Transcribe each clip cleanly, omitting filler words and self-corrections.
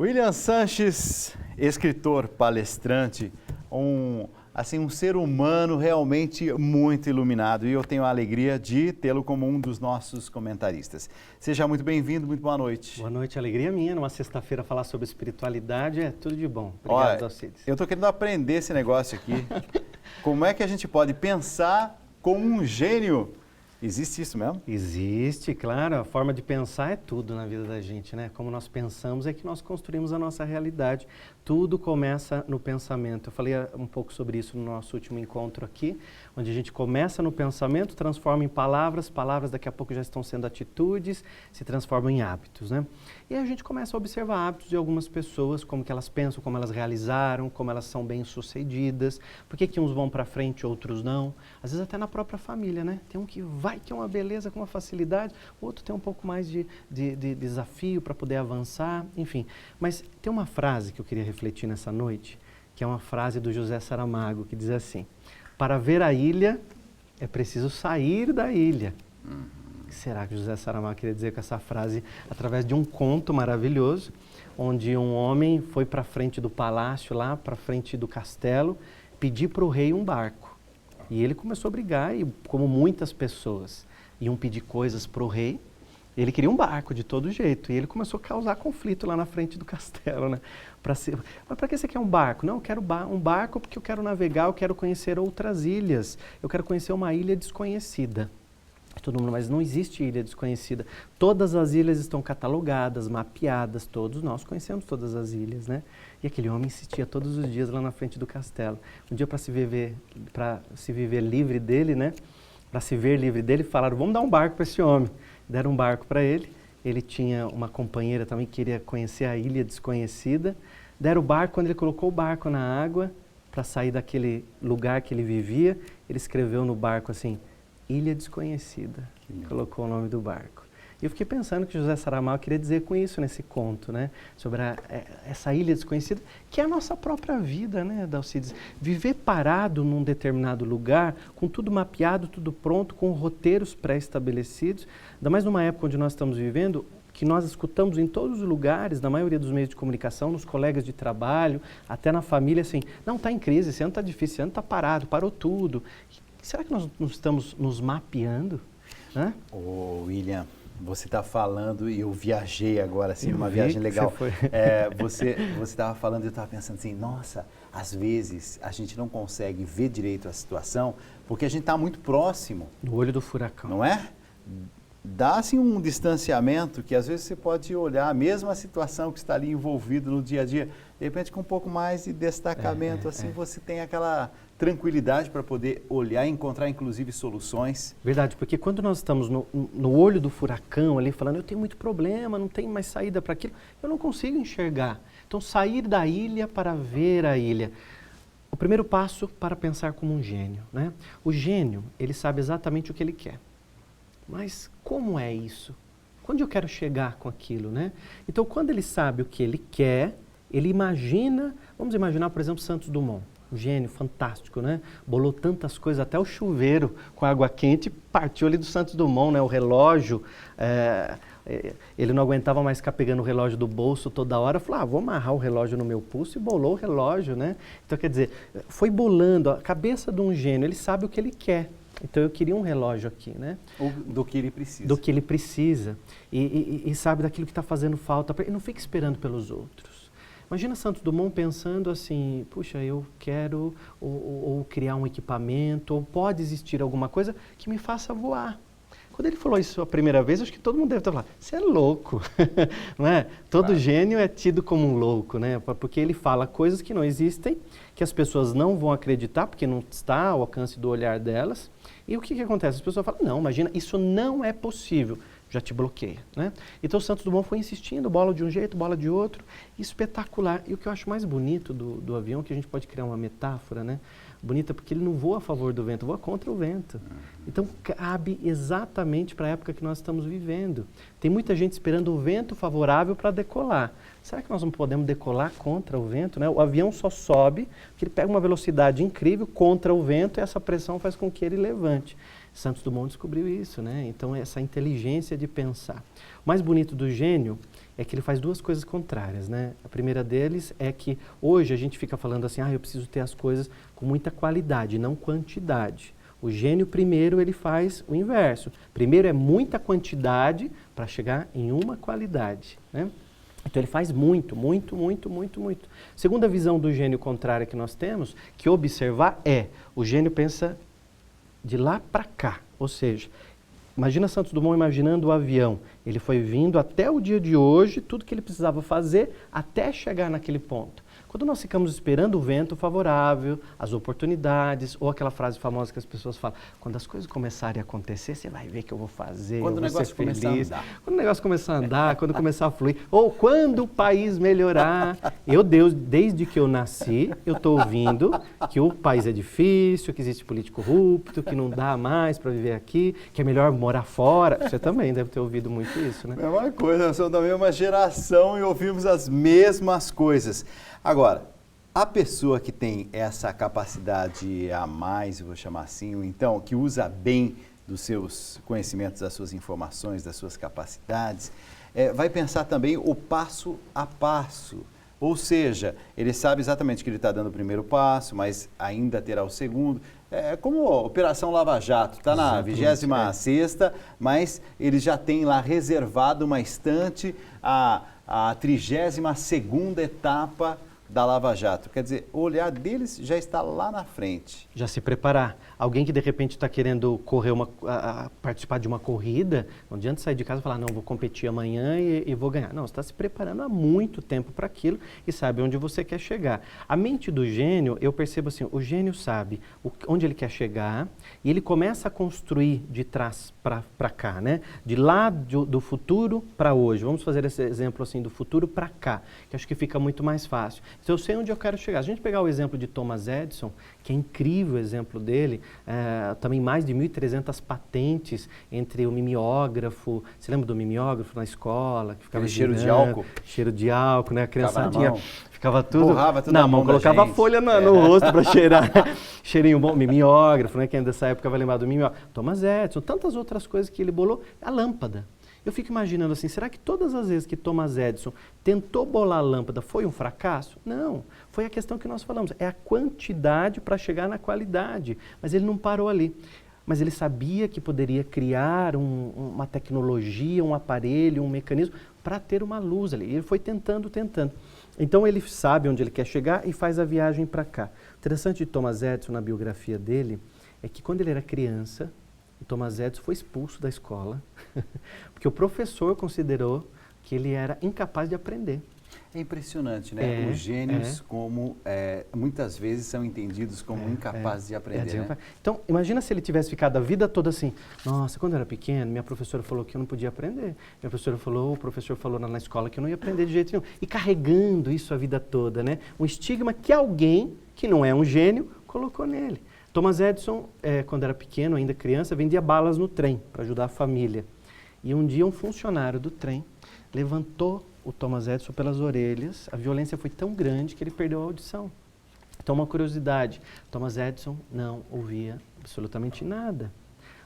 William Sanches, escritor, palestrante, um ser humano realmente muito iluminado, e eu tenho a alegria de tê-lo como um dos nossos comentaristas. Seja muito bem-vindo, muito boa noite. Boa noite, alegria minha. Numa sexta-feira falar sobre espiritualidade é tudo de bom. Obrigado, Alcides. Eu estou querendo aprender esse negócio aqui. Como é que a gente pode pensar como um gênio? Existe isso mesmo? Existe, claro. A forma de pensar é tudo na vida da gente, né? Como nós pensamos é que nós construímos a nossa realidade. Tudo começa no pensamento. Eu falei um pouco sobre isso no nosso último encontro aqui, onde a gente começa no pensamento, transforma em palavras, palavras daqui a pouco já estão sendo atitudes, se transformam em hábitos, né? E aí a gente começa a observar hábitos de algumas pessoas, como que elas pensam, como elas realizaram, como elas são bem-sucedidas, por que uns vão para frente, outros não. Às vezes até na própria família, né? Tem um que vai, que é uma beleza com uma facilidade, o outro tem um pouco mais de desafio para poder avançar, enfim. Mas tem uma frase que eu queria refletir nessa noite, que é uma frase do José Saramago, que diz assim: para ver a ilha, é preciso sair da ilha. O que será que José Saramago queria dizer com essa frase? Através de um conto maravilhoso, onde um homem foi para frente do palácio, lá para frente do castelo, pedir para o rei um barco. E ele começou a brigar, e como muitas pessoas iam pedir coisas para o rei, ele queria um barco de todo jeito, e ele começou a causar conflito lá na frente do castelo, né? Mas para que você quer um barco? Não, eu quero um barco porque eu quero navegar, eu quero conhecer outras ilhas, eu quero conhecer uma ilha desconhecida. Todo mundo, mas não existe ilha desconhecida. Todas as ilhas estão catalogadas, mapeadas, todos nós conhecemos todas as ilhas, né? E aquele homem insistia todos os dias lá na frente do castelo. Um dia, para se viver livre dele, né? Para se ver livre dele, falaram: vamos dar um barco para esse homem. Deram um barco para ele. Ele tinha uma companheira também que queria conhecer a ilha desconhecida. Deram o barco. Quando ele colocou o barco na água para sair daquele lugar que ele vivia, ele escreveu no barco assim: Ilha Desconhecida. Colocou o nome do barco. E eu fiquei pensando que José Saramago queria dizer com isso nesse conto, né? Sobre essa ilha desconhecida, que é a nossa própria vida, né, Alcides? Viver parado num determinado lugar, com tudo mapeado, tudo pronto, com roteiros pré-estabelecidos, ainda mais numa época onde nós estamos vivendo, que nós escutamos em todos os lugares, na maioria dos meios de comunicação, nos colegas de trabalho, até na família, assim: não, está em crise, esse ano está difícil, esse ano está parado, parou tudo. Será que nós não estamos nos mapeando? Ô, William, você está falando, e eu viajei agora, assim, uma viagem legal. Você estava falando e eu estava pensando assim: nossa, às vezes a gente não consegue ver direito a situação porque a gente está muito próximo. No olho do furacão. Não é? Dá assim um distanciamento que às vezes você pode olhar a mesma situação que está ali envolvido no dia a dia, de repente com um pouco mais de destacamento, você tem aquela tranquilidade para poder olhar e encontrar inclusive soluções. Verdade, porque quando nós estamos no olho do furacão ali falando: eu tenho muito problema, não tenho mais saída para aquilo, eu não consigo enxergar. Então, sair da ilha para ver a ilha. O primeiro passo para pensar como um gênio, né? O gênio, ele sabe exatamente o que ele quer. Mas como é isso? Quando eu quero chegar com aquilo, né? Então, quando ele sabe o que ele quer, ele imagina, vamos imaginar, por exemplo, Santos Dumont, um gênio fantástico, né? Bolou tantas coisas, até o chuveiro com água quente partiu ali do Santos Dumont, né? O relógio, ele não aguentava mais ficar pegando o relógio do bolso toda hora, falou: vou amarrar o relógio no meu pulso, e bolou o relógio, né? Então, quer dizer, foi bolando a cabeça de um gênio, ele sabe o que ele quer. Então, eu queria um relógio aqui, né? Do que ele precisa. Do que ele precisa. E sabe daquilo que está fazendo falta. E não fica esperando pelos outros. Imagina Santos Dumont pensando assim: puxa, eu quero ou criar um equipamento, ou pode existir alguma coisa que me faça voar. Quando ele falou isso a primeira vez, acho que todo mundo deve estar falando: você é louco, não é? Todo gênio é tido como um louco, né? Porque ele fala coisas que não existem, que as pessoas não vão acreditar, porque não está ao alcance do olhar delas. E o que acontece? As pessoas falam: não, imagina, isso não é possível. Já te bloqueia, né? Então, o Santos Dumont foi insistindo, bola de um jeito, bola de outro, espetacular. E o que eu acho mais bonito do avião, que a gente pode criar uma metáfora, né? Bonita, porque ele não voa a favor do vento, voa contra o vento. Então, cabe exatamente para a época que nós estamos vivendo. Tem muita gente esperando o vento favorável para decolar. Será que nós não podemos decolar contra o vento, né? O avião só sobe porque ele pega uma velocidade incrível contra o vento, e essa pressão faz com que ele levante. Santos Dumont descobriu isso, né? Então, essa inteligência de pensar. O mais bonito do gênio é que ele faz duas coisas contrárias, né? A primeira deles é que hoje a gente fica falando assim, eu preciso ter as coisas com muita qualidade, não quantidade. O gênio, primeiro, ele faz o inverso. Primeiro é muita quantidade para chegar em uma qualidade, né? Então ele faz muito, muito, muito, muito, muito. Segunda visão do gênio contrária que nós temos, que observar o gênio pensa de lá para cá, ou seja, imagina Santos Dumont imaginando o avião. Ele foi vindo até o dia de hoje, tudo que ele precisava fazer até chegar naquele ponto. Quando nós ficamos esperando o vento favorável, as oportunidades, ou aquela frase famosa que as pessoas falam, quando as coisas começarem a acontecer, você vai ver que eu vou fazer, quando eu vou ser feliz. Quando o negócio começar a andar, quando começar a fluir, ou quando o país melhorar. Desde que eu nasci, eu estou ouvindo que o país é difícil, que existe político corrupto, que não dá mais para viver aqui, que é melhor morar fora. Você também deve ter ouvido muito isso, né? Mesma coisa, nós somos da mesma geração e ouvimos as mesmas coisas. Agora, a pessoa que tem essa capacidade a mais, eu vou chamar assim, ou então que usa bem dos seus conhecimentos, das suas informações, das suas capacidades, vai pensar também o passo a passo. Ou seja, ele sabe exatamente que ele está dando o primeiro passo, mas ainda terá o segundo. É como a Operação Lava Jato, está na 26ª, mas ele já tem lá reservado uma estante a 32ª etapa da Lava Jato. Quer dizer, o olhar deles já está lá na frente. Já se preparar. Alguém que de repente está querendo correr participar de uma corrida, não adianta sair de casa e falar, não, vou competir amanhã e vou ganhar. Não, você está se preparando há muito tempo para aquilo e sabe onde você quer chegar. A mente do gênio, eu percebo assim, o gênio sabe onde ele quer chegar e ele começa a construir de trás para cá, né? De lá do futuro para hoje. Vamos fazer esse exemplo assim, do futuro para cá, que acho que fica muito mais fácil. Então eu sei onde eu quero chegar. Se a gente pegar o exemplo de Thomas Edison, que é incrível o exemplo dele, também mais de 1.300 patentes entre o mimeógrafo, você lembra do mimeógrafo na escola? Que ficava cheiro de álcool? Cheiro de álcool, né? A criançadinha ficava tudo... Borrava tudo na mão, colocava a folha no rosto para cheirar. Cheirinho bom, mimeógrafo, né? Quem dessa época vai lembrar do mimeógrafo. Thomas Edison, tantas outras coisas que ele bolou. A lâmpada. Eu fico imaginando assim, será que todas as vezes que Thomas Edison tentou bolar a lâmpada foi um fracasso? Não, foi a questão que nós falamos, é a quantidade para chegar na qualidade, mas ele não parou ali. Mas ele sabia que poderia criar uma tecnologia, um aparelho, um mecanismo para ter uma luz ali. Ele foi tentando. Então ele sabe onde ele quer chegar e faz a viagem para cá. O interessante de Thomas Edison na biografia dele é que quando ele era criança, o Thomas Edison foi expulso da escola, porque o professor considerou que ele era incapaz de aprender. É impressionante, né? Os gênios, como muitas vezes são entendidos como incapazes de aprender. Né? Então, imagina se ele tivesse ficado a vida toda assim, nossa, quando eu era pequeno, minha professora falou que eu não podia aprender. O professor falou na escola que eu não ia aprender de jeito nenhum. E carregando isso a vida toda, né? Um estigma que alguém, que não é um gênio, colocou nele. Thomas Edison, quando era pequeno, ainda criança, vendia balas no trem para ajudar a família. E um dia um funcionário do trem levantou o Thomas Edison pelas orelhas. A violência foi tão grande que ele perdeu a audição. Então, uma curiosidade, Thomas Edison não ouvia absolutamente nada.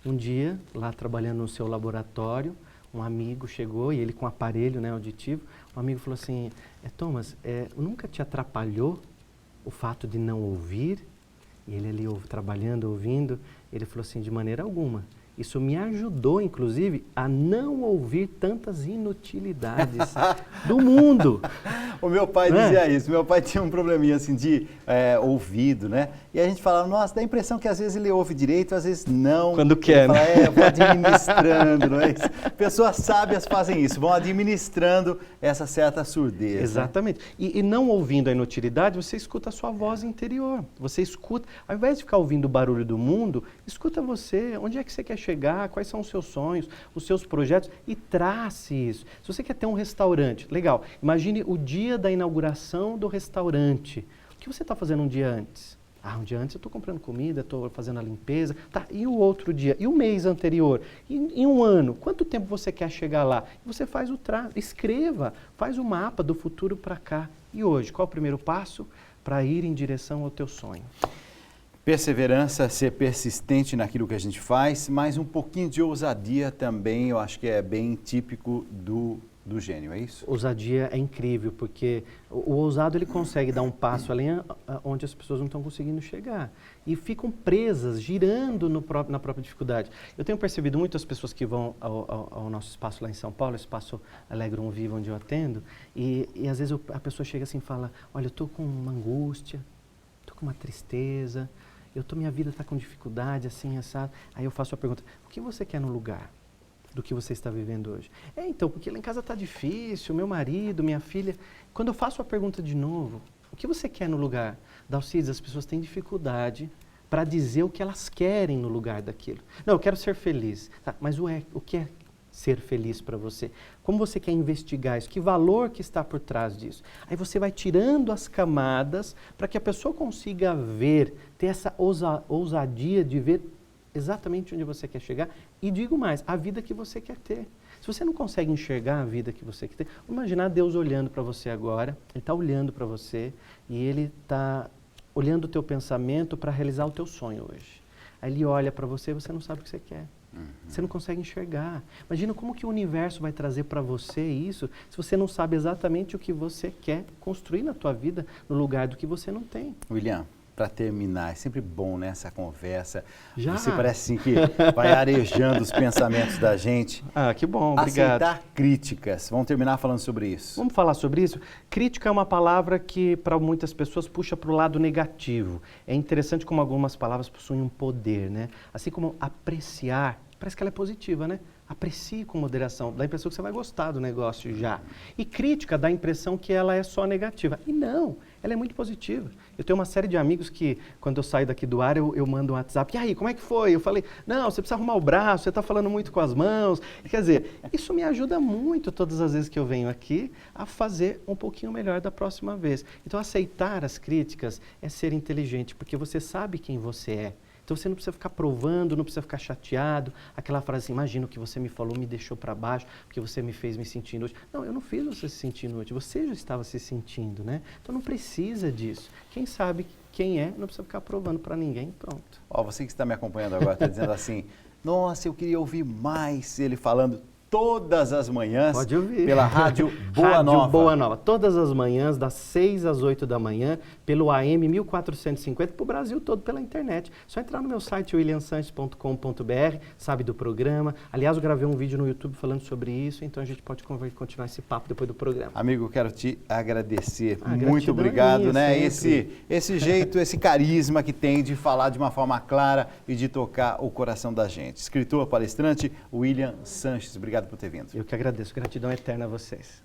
Um dia, lá trabalhando no seu laboratório, um amigo chegou e ele com aparelho, né, auditivo, um amigo falou assim, Thomas, nunca te atrapalhou o fato de não ouvir? E ele ali trabalhando, ouvindo, ele falou assim, de maneira alguma. Isso me ajudou, inclusive, a não ouvir tantas inutilidades do mundo. O meu pai dizia isso. Meu pai tinha um probleminha assim de ouvido, né? E a gente falava, nossa, dá a impressão que às vezes ele ouve direito, às vezes não. Quando quer, né? Eu vou administrando, não é isso? Pessoas sábias fazem isso, vão administrando essa certa surdez. Exatamente. Né? E não ouvindo a inutilidade, você escuta a sua voz interior. Você escuta, ao invés de ficar ouvindo o barulho do mundo, escuta você, onde é que você quer chegar, quais são os seus sonhos, os seus projetos e trace isso. Se você quer ter um restaurante, legal, imagine o dia da inauguração do restaurante. O que você está fazendo um dia antes? Um dia antes eu estou comprando comida, estou fazendo a limpeza. Tá, e o outro dia? E o mês anterior? E em um ano? Quanto tempo você quer chegar lá? Você faz o traço, escreva, faz o mapa do futuro para cá. E hoje, qual é o primeiro passo para ir em direção ao teu sonho? Perseverança, ser persistente naquilo que a gente faz, mas um pouquinho de ousadia também, eu acho que é bem típico do gênio, é isso? Ousadia é incrível, porque o ousado ele consegue dar um passo além onde as pessoas não estão conseguindo chegar. E ficam presas, girando na própria dificuldade. Eu tenho percebido muitas pessoas que vão ao nosso espaço lá em São Paulo, espaço Alegre Um Vivo, onde eu atendo, e às vezes a pessoa chega assim e fala, olha, eu estou com uma angústia, estou com uma tristeza, minha vida está com dificuldade, assim, assado. Aí eu faço a pergunta, o que você quer no lugar do que você está vivendo hoje? Então, porque lá em casa está difícil, meu marido, minha filha. Quando eu faço a pergunta de novo, o que você quer no lugar? Dalcides, as pessoas têm dificuldade para dizer o que elas querem no lugar daquilo. Não, eu quero ser feliz. Tá, mas o que é ser feliz para você? Como você quer investigar isso? Que valor que está por trás disso? Aí você vai tirando as camadas para que a pessoa consiga ver, ter essa ousadia de ver exatamente onde você quer chegar e, digo mais, a vida que você quer ter. Se você não consegue enxergar a vida que você quer ter, imaginar Deus olhando para você agora, Ele está olhando para você e Ele está olhando o teu pensamento para realizar o teu sonho hoje. Aí Ele olha para você e você não sabe o que você quer. Você não consegue enxergar. Imagina como que o universo vai trazer para você isso se você não sabe exatamente o que você quer construir na tua vida no lugar do que você não tem. William, para terminar, é sempre bom, né, essa conversa. Já? Você parece assim que vai arejando os pensamentos da gente. Ah, que bom, obrigado. Aceitar críticas. Vamos terminar falando sobre isso. Vamos falar sobre isso? Crítica é uma palavra que para muitas pessoas puxa para o lado negativo. É interessante como algumas palavras possuem um poder, né? Assim como apreciar, parece que ela é positiva, né? Aprecie com moderação, dá a impressão que você vai gostar do negócio já. E crítica dá a impressão que ela é só negativa. E não, ela é muito positiva. Eu tenho uma série de amigos que, quando eu saio daqui do ar, eu mando um WhatsApp. E aí, como é que foi? Eu falei, não, você precisa arrumar o braço, você está falando muito com as mãos. Quer dizer, isso me ajuda muito todas as vezes que eu venho aqui a fazer um pouquinho melhor da próxima vez. Então, aceitar as críticas é ser inteligente, porque você sabe quem você é. Então você não precisa ficar provando, não precisa ficar chateado. Aquela frase assim, imagina o que você me falou, me deixou para baixo, porque você me fez me sentir inútil. Não, eu não fiz você se sentir inútil, você já estava se sentindo, né? Então não precisa disso. Quem sabe quem é, não precisa ficar provando para ninguém, pronto. Ó, você que está me acompanhando agora está dizendo assim, nossa, eu queria ouvir mais ele falando todas as manhãs. Pode ouvir. Pela Rádio Boa Nova. Rádio Boa Nova, todas as manhãs, das 6 às 8 da manhã, pelo AM 1450, para o Brasil todo, pela internet. Só entrar no meu site, williamsanches.com.br, sabe do programa. Aliás, eu gravei um vídeo no YouTube falando sobre isso, então a gente pode continuar esse papo depois do programa. Amigo, eu quero te agradecer. Muito Gratidão obrigado, minha, né? sempre. Esse jeito, esse carisma que tem de falar de uma forma clara e de tocar o coração da gente. Escritor, palestrante, William Sanches. Obrigado por ter vindo. Eu que agradeço. Gratidão eterna a vocês.